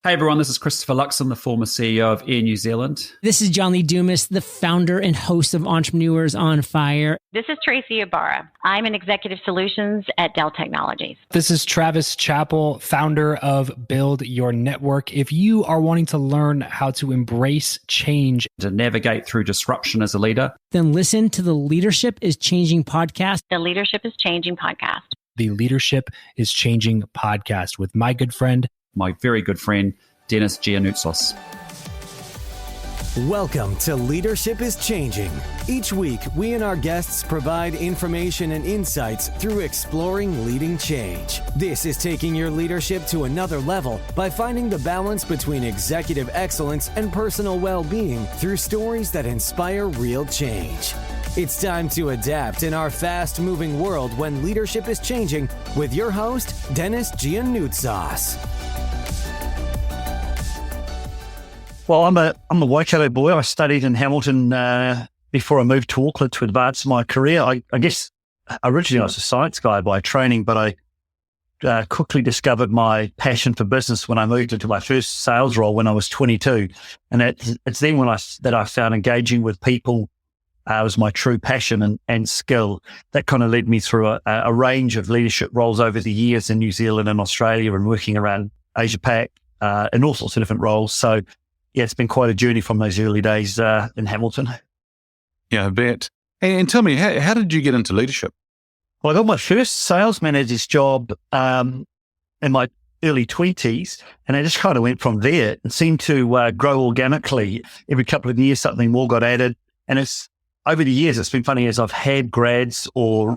Hey everyone, this is Christopher Luxon, the former CEO of Air New Zealand. This is John Lee Dumas, the founder and host of Entrepreneurs on Fire. This is Tracy Ibarra. I'm in Executive Solutions at Dell Technologies. This is Travis Chappell, founder of Build Your Network. If you are wanting to learn how to embrace change, To navigate through disruption as a leader, then listen to the Leadership is Changing podcast. The Leadership is Changing podcast. the Leadership is Changing podcast with my good friend, my very good friend, Denis Giannoutsos. Welcome to Leadership is Changing. Each week, we and our guests provide information and insights through exploring leading change. This is taking your leadership to another level by finding the balance between executive excellence and personal well-being through stories that inspire real change. It's time to adapt in our fast-moving world when leadership is changing with your host, Denis Giannoutsos. Well, I'm a Waikato boy. I studied in Hamilton before I moved to Auckland to advance my career. I guess originally I was a science guy by training, but I quickly discovered my passion for business when I moved into my first sales role when I was 22. And it's then that I found engaging with people was my true passion and skill. That kind of led me through a range of leadership roles over the years in New Zealand and Australia and working around Asia Pac in all sorts of different roles. So yeah, it's been quite a journey from those early days in Hamilton. Yeah, I bet. And tell me, how did you get into leadership? Well, I got my first sales manager's job in my early 20s, and I just kind of went from there. It seemed to grow organically. Every couple of years, something more got added. And it's over the years, it's been funny as I've had grads or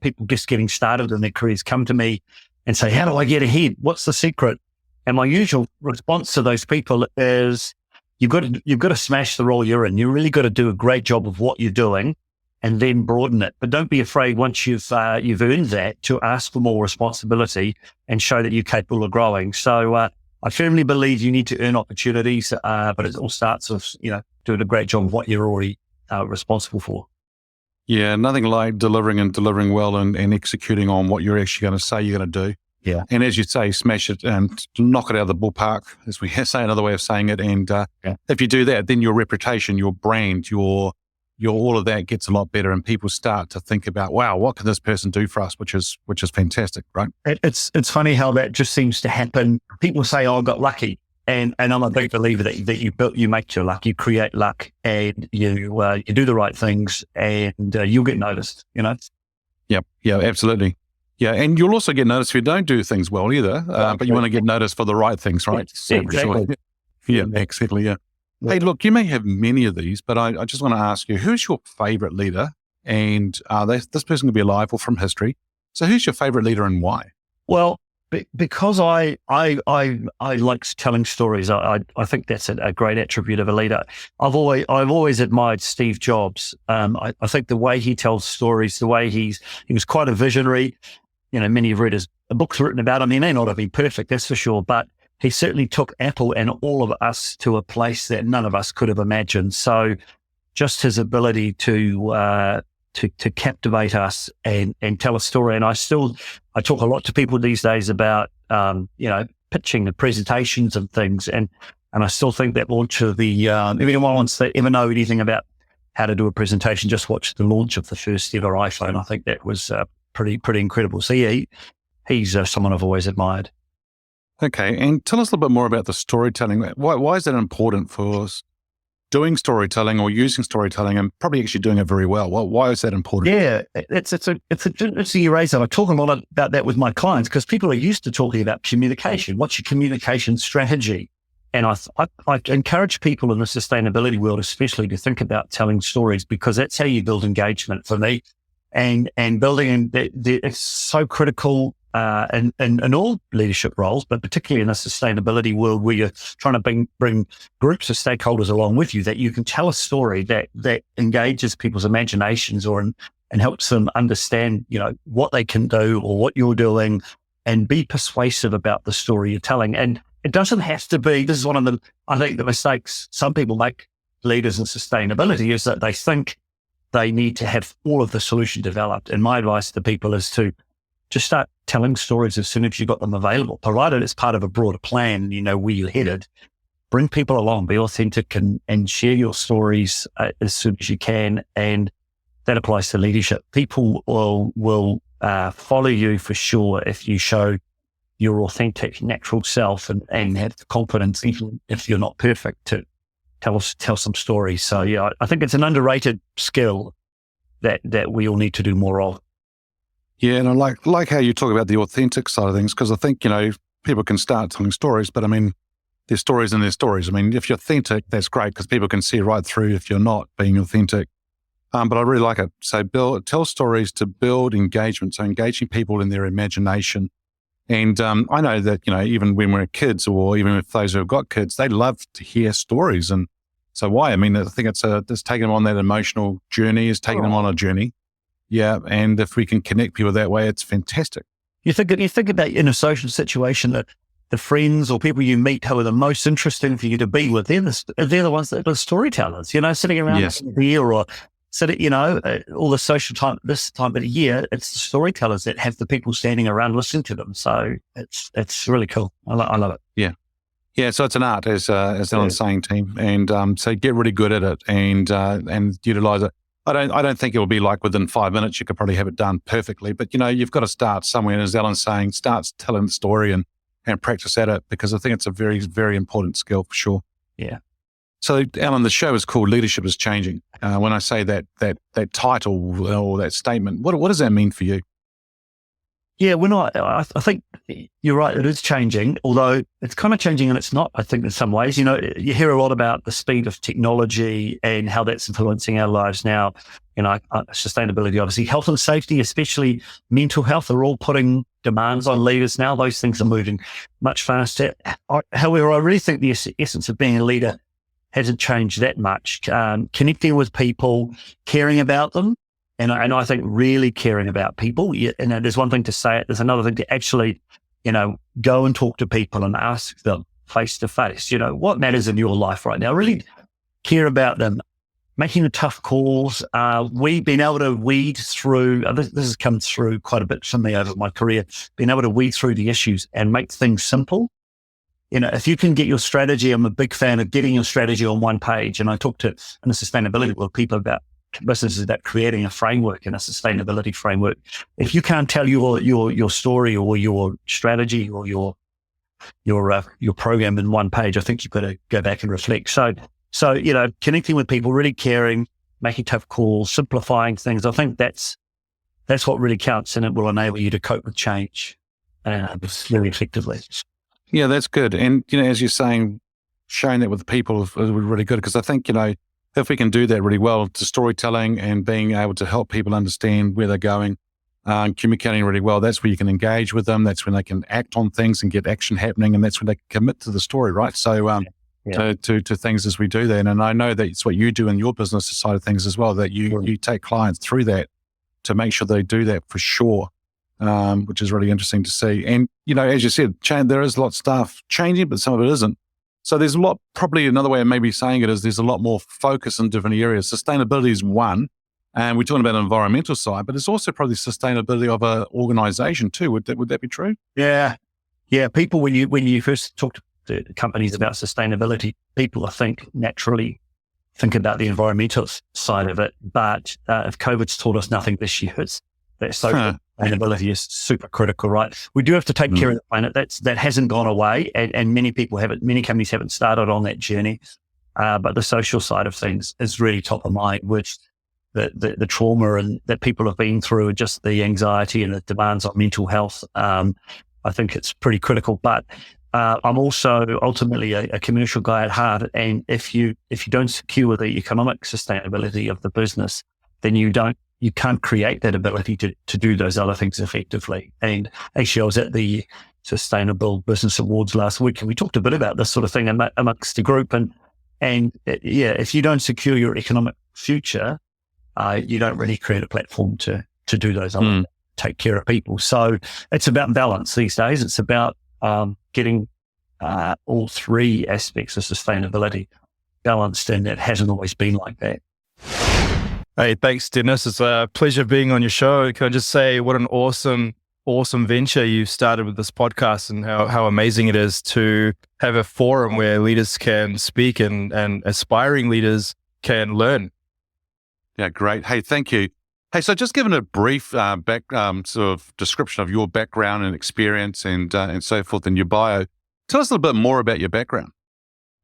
people just getting started in their careers come to me and say, how do I get ahead? What's the secret? And my usual response to those people is, you've got to smash the role you're in. You really got to do a great job of what you're doing, and then broaden it. But don't be afraid once you've earned that to ask for more responsibility and show that you're capable of growing. So I firmly believe you need to earn opportunities, but it all starts with doing a great job of what you're already responsible for. Yeah, nothing like delivering well and executing on what you're actually going to say you're going to do. Yeah. And as you say, smash it and knock it out of the ballpark, as we say, another way of saying it. And if you do that, then your reputation, your brand, your all of that gets a lot better, and people start to think about, wow, what can this person do for us? Which is fantastic, right? It's funny how that just seems to happen. People say, "Oh, I got lucky," and I'm a big believer that you make your luck, you create luck, and you do the right things, and you'll get noticed. Yeah, absolutely. Yeah, and you'll also get noticed if you don't do things well either, but you want to get noticed for the right things, right? Yeah, exactly. Yeah, exactly, yeah. Hey, look, you may have many of these, but I just want to ask you, who's your favorite leader? And this person could be alive or from history. So who's your favorite leader and why? Well, because I like telling stories. I think that's a great attribute of a leader. I've always admired Steve Jobs. I think the way he tells stories, the way he was quite a visionary. Many have read his books written about him. He may not have been perfect, that's for sure, but he certainly took Apple and all of us to a place that none of us could have imagined. So just his ability to captivate us and tell a story. And I talk a lot to people these days about, pitching and presentations and things. And I still think that launch of if anyone wants to ever know anything about how to do a presentation, just watch the launch of the first ever iPhone. I think that was pretty incredible. So yeah, he's someone I've always admired. Okay, and tell us a little bit more about the storytelling. Why is that important for doing storytelling or using storytelling and probably actually doing it very well? Why is that important? Yeah, it's a razor. I talk a lot about that with my clients because people are used to talking about communication. What's your communication strategy? And I encourage people in the sustainability world, especially, to think about telling stories, because that's how you build engagement for me. And building, it's so critical in all leadership roles, but particularly in a sustainability world where you're trying to bring groups of stakeholders along with you, that you can tell a story that engages people's imaginations and helps them understand, what they can do or what you're doing, and be persuasive about the story you're telling. And it doesn't have to be, this is one of the mistakes some people make, leaders in sustainability, is that they think they need to have all of the solution developed. And my advice to people is to just start telling stories as soon as you got them available, provided it's part of a broader plan, you know, where you're headed. Bring people along, be authentic and share your stories as soon as you can. And that applies to leadership. People will follow you for sure if you show your authentic, natural self and have the confidence, even if you're not perfect, to tell some stories. So yeah, I think it's an underrated skill that we all need to do more of. Yeah, and I like how you talk about the authentic side of things, because I think, you know, people can start telling stories, but I mean, there's stories and there's stories. I mean, if you're authentic, that's great because people can see right through if you're not being authentic. But I really like it. So tell stories to build engagement, so engaging people in their imagination. And I know that, you know, even when we're kids, or even if those who have got kids, they love to hear stories. And so why? I mean, I think it's taking them on that emotional journey, is taking them on a journey. Yeah. And if we can connect people that way, it's fantastic. You think about in a social situation that the friends or people you meet who are the most interesting for you to be with, they're the ones that are storytellers, you know, sitting around a beer or sitting, you know, all the social time, this time of the year, it's the storytellers that have the people standing around listening to them. So it's really cool. I love it. Yeah. Yeah. So it's an art, as Alan's saying, team. And so get really good at it and utilize it. I don't think it will be like within 5 minutes, you could probably have it done perfectly, but you know, you've got to start somewhere. And as Alan's saying, start telling the story and practice at it, because I think it's a very, very important skill for sure. Yeah. So Alan, the show is called Leadership is Changing. When I say that title or that statement, what does that mean for you? Yeah, I think you're right. It is changing, although it's kind of changing and it's not, I think, in some ways. You know, you hear a lot about the speed of technology and how that's influencing our lives now. You know, sustainability, obviously, health and safety, especially mental health, are all putting demands on leaders now. Those things are moving much faster. However, I really think the essence of being a leader hasn't changed that much. Connecting with people, caring about them. And I think really caring about people, and there's one thing to say it, there's another thing to actually, you know, go and talk to people and ask them face to face, you know, what matters in your life right now, really care about them, making the tough calls. We've been able to weed through, this has come through quite a bit for me over my career, being able to weed through the issues and make things simple. You know, if you can get your strategy, I'm a big fan of getting your strategy on one page. And I talk to, in the sustainability world, people about businesses about creating a framework and a sustainability framework. If you can't tell your story or your strategy or your program in one page, I think you've got to go back and reflect. So you know, connecting with people, really caring, making tough calls, simplifying things. I think that's what really counts, and it will enable you to cope with change very effectively. Yeah, that's good. And you know, as you're saying, sharing that with people is really good, because I think, you know, if we can do that really well to storytelling and being able to help people understand where they're going, communicating really well, that's where you can engage with them. That's when they can act on things and get action happening. And that's when they can commit to the story, right? So to things as we do that. And I know that it's what you do in your business side of things as well, that you take clients through that to make sure they do that for sure, which is really interesting to see. And, you know, as you said, there is a lot of stuff changing, but some of it isn't. So there's a lot, probably another way of maybe saying it is there's a lot more focus in different areas. Sustainability is one, and we're talking about the environmental side, but it's also probably sustainability of an organization too. Would that be true? Yeah. People, when you first talk to companies about sustainability, people, I think, naturally think about the environmental side of it. But if COVID's taught us nothing this year, it's that social sustainability is super critical, right? We do have to take care of the planet. That hasn't gone away, and many people haven't. Many companies haven't started on that journey. But the social side of things is really top of mind, which the trauma and that people have been through, just the anxiety and the demands on mental health. I think it's pretty critical. But I'm also ultimately a commercial guy at heart, and if you don't secure the economic sustainability of the business, then you can't create that ability to do those other things effectively. And actually, I was at the Sustainable Business Awards last week, and we talked a bit about this sort of thing amongst the group. And if you don't secure your economic future, you don't really create a platform to do those other things, take care of people. So it's about balance these days. It's about getting all three aspects of sustainability balanced, and it hasn't always been like that. Hey, thanks, Denis. It's a pleasure being on your show. Can I just say what an awesome awesome venture you started with this podcast, and how amazing it is to have a forum where leaders can speak and aspiring leaders can learn. Yeah, great. Hey, thank you. Hey, so just given a brief sort of description of your background and experience and so forth in your bio, tell us a little bit more about your background.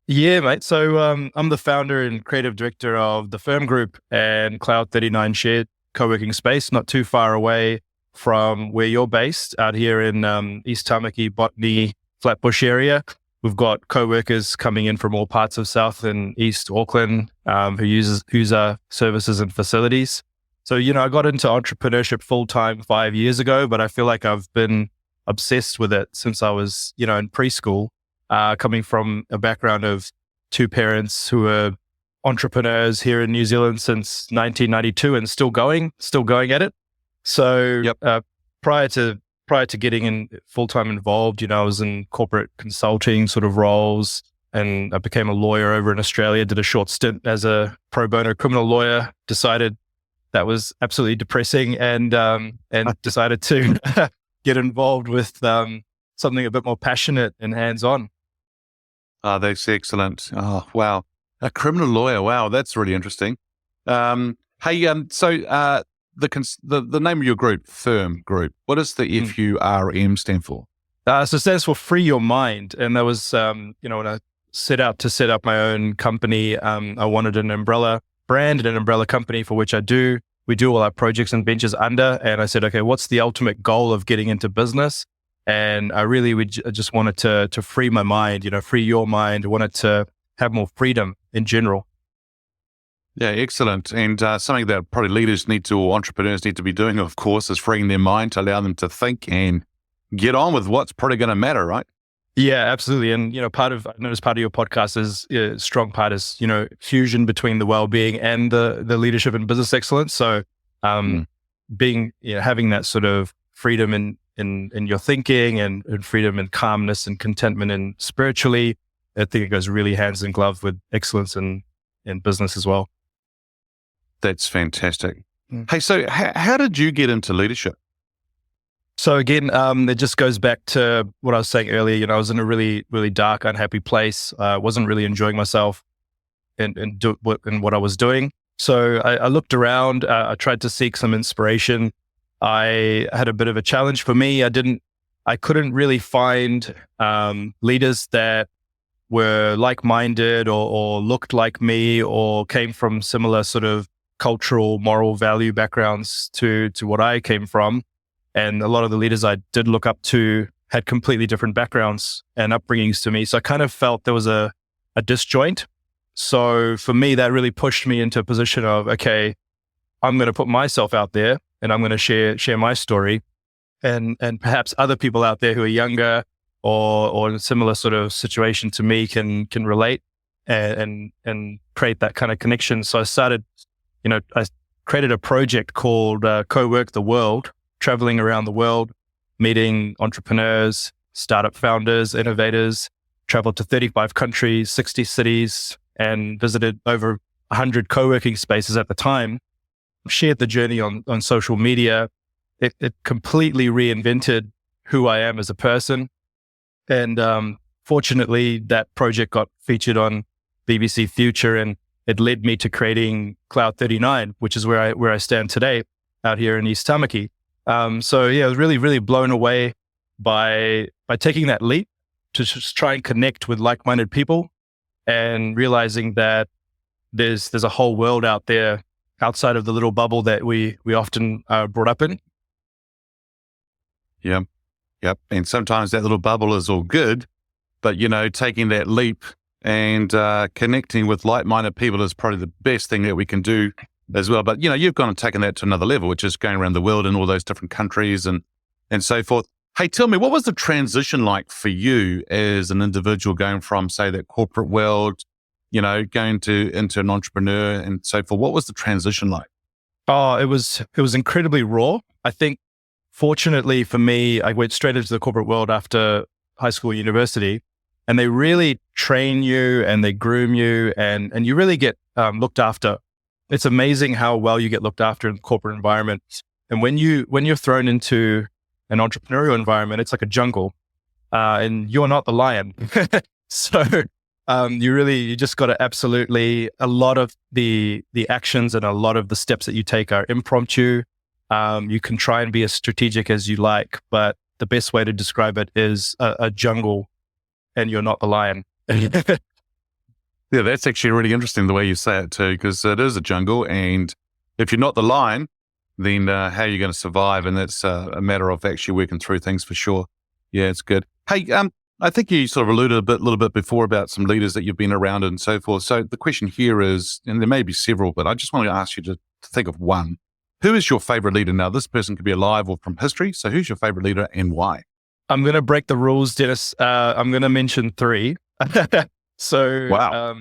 Yeah, mate. So I'm the founder and creative director of the Firm Group and Cloud 39 shared co-working space, not too far away from where you're based, out here in East Tamaki, Botany, Flatbush area. We've got co-workers coming in from all parts of South and East Auckland who use our services and facilities. So, I got into entrepreneurship full-time 5 years ago, but I feel like I've been obsessed with it since I was, in preschool, coming from a background of two parents who are entrepreneurs here in New Zealand since 1992 and still going at it. So prior to getting in full-time involved, I was in corporate consulting sort of roles, and I became a lawyer over in Australia, did a short stint as a pro bono criminal lawyer, decided that was absolutely depressing, and decided to get involved with something a bit more passionate and hands-on. Oh, that's excellent. Oh, wow. A criminal lawyer. Wow, that's really interesting. The name of your group, Firm Group, what does the FURM stand for? So it stands for Free Your Mind. And that was, when I set out to set up my own company, I wanted an umbrella brand and an umbrella company for which we do all our projects and ventures under. And I said, okay, what's the ultimate goal of getting into business? And I really just wanted to free my mind, free your mind. I wanted to have more freedom in general. Yeah, excellent. And something that probably or entrepreneurs need to be doing, of course, is freeing their mind to allow them to think and get on with what's probably going to matter, right? Yeah, absolutely. And, I noticed part of your podcast is strong part is, fusion between the well-being and the leadership and business excellence. So having that sort of freedom in your thinking and freedom and calmness and contentment and spiritually, I think it goes really hands in glove with excellence in business as well. That's fantastic. Hey, so how did you get into leadership? So again, it just goes back to what I was saying earlier. I was in a really, really dark, unhappy place. Wasn't really enjoying myself in what I was doing. So I looked around. I tried to seek some inspiration. I had a bit of a challenge for me. I couldn't really find leaders that were like-minded or looked like me or came from similar sort of cultural, moral value backgrounds to what I came from. And a lot of the leaders I did look up to had completely different backgrounds and upbringings to me. So I kind of felt there was a disjoint. So for me, that really pushed me into a position of, okay, I'm going to put myself out there and I'm going to share my story. And perhaps other people out there who are younger or in a similar sort of situation to me can relate and create that kind of connection. So I started, I created a project called Co-Work the World, traveling around the world, meeting entrepreneurs, startup founders, innovators, traveled to 35 countries, 60 cities, and visited over 100 co-working spaces at the time, shared the journey on social media. It completely reinvented who I am as a person. And fortunately, that project got featured on BBC Future, and it led me to creating Cloud 39, which is where I stand today, out here in East Tamaki. So yeah, I was really, really blown away by taking that leap to just try and connect with like-minded people and realizing that there's a whole world out there outside of the little bubble that we often are brought up in. Yeah. Yep. And sometimes that little bubble is all good, but taking that leap and connecting with like-minded people is probably the best thing that we can do as well. But you've gone and taken that to another level, which is going around the world in all those different countries and so forth. Hey, tell me, what was the transition like for you as an individual going from, say, that corporate world, going into an entrepreneur and so forth? What was the transition like? Oh, it was incredibly raw. I think, fortunately for me, I went straight into the corporate world after high school, university, and they really train you and they groom you and you really get looked after. It's amazing how well you get looked after in the corporate environment. And when you're thrown into an entrepreneurial environment, it's like a jungle, and you're not the lion. So you just got to absolutely, a lot of the actions and a lot of the steps that you take are impromptu. You can try and be as strategic as you like, but the best way to describe it is a jungle, and you're not the lion. Yeah, that's actually really interesting the way you say it too, because it is a jungle, and if you're not the lion, then how are you going to survive? And that's a matter of actually working through things for sure. Yeah, it's good. Hey, I think you sort of alluded a little bit before about some leaders that you've been around and so forth. So the question here is, and there may be several, but I just want to ask you to think of one. Who is your favorite leader? Now, this person could be alive or from history. So who's your favorite leader and why? I'm going to break the rules, Dennis. I'm going to mention 3. So, wow.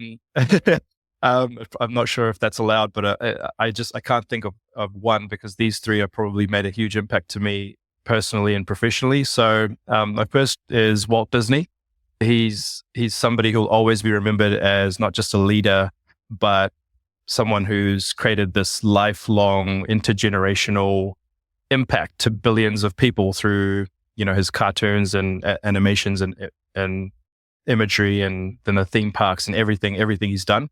I'm not sure if that's allowed, but I can't think of one, because these 3 have probably made a huge impact to me personally and professionally. So my first is Walt Disney. He's somebody who'll always be remembered as not just a leader, but someone who's created this lifelong intergenerational impact to billions of people through, his cartoons and animations and imagery, and then the theme parks and everything he's done.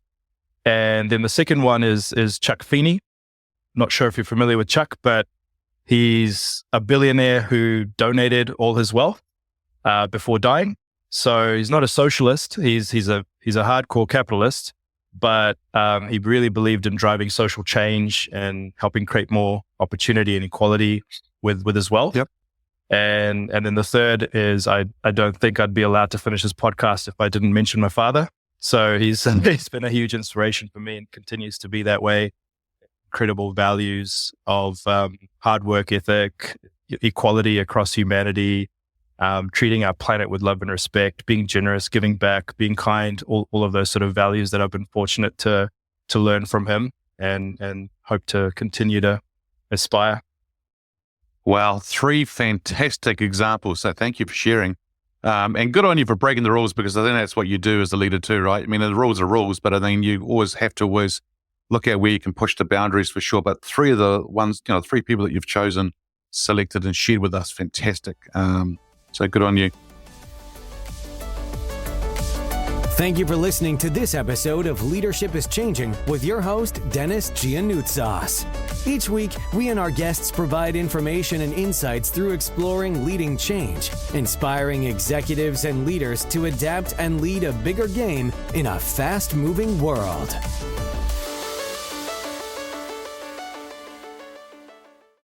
And then the second one is Chuck Feeney. Not sure if you're familiar with Chuck, but he's a billionaire who donated all his wealth before dying. So he's not a socialist. He's a hardcore capitalist, but he really believed in driving social change and helping create more opportunity and equality with his wealth. Yep. And then the third is I don't think I'd be allowed to finish this podcast if I didn't mention my father. So he's been a huge inspiration for me and continues to be that way. Incredible values of hard work ethic, equality across humanity, treating our planet with love and respect, being generous, giving back, being kind, all of those sort of values that I've been fortunate to learn from him and hope to continue to aspire. Wow, 3 fantastic examples. So thank you for sharing. And good on you for breaking the rules, because I think that's what you do as a leader too, right? I mean, the rules are rules, but I think you always have to look at where you can push the boundaries for sure. But 3 of the ones, 3 people that you've chosen, selected and shared with us, fantastic. So good on you. Thank you for listening to this episode of Leadership is Changing with your host, Denis Giannoutsas. Each week, we and our guests provide information and insights through exploring leading change, inspiring executives and leaders to adapt and lead a bigger game in a fast-moving world.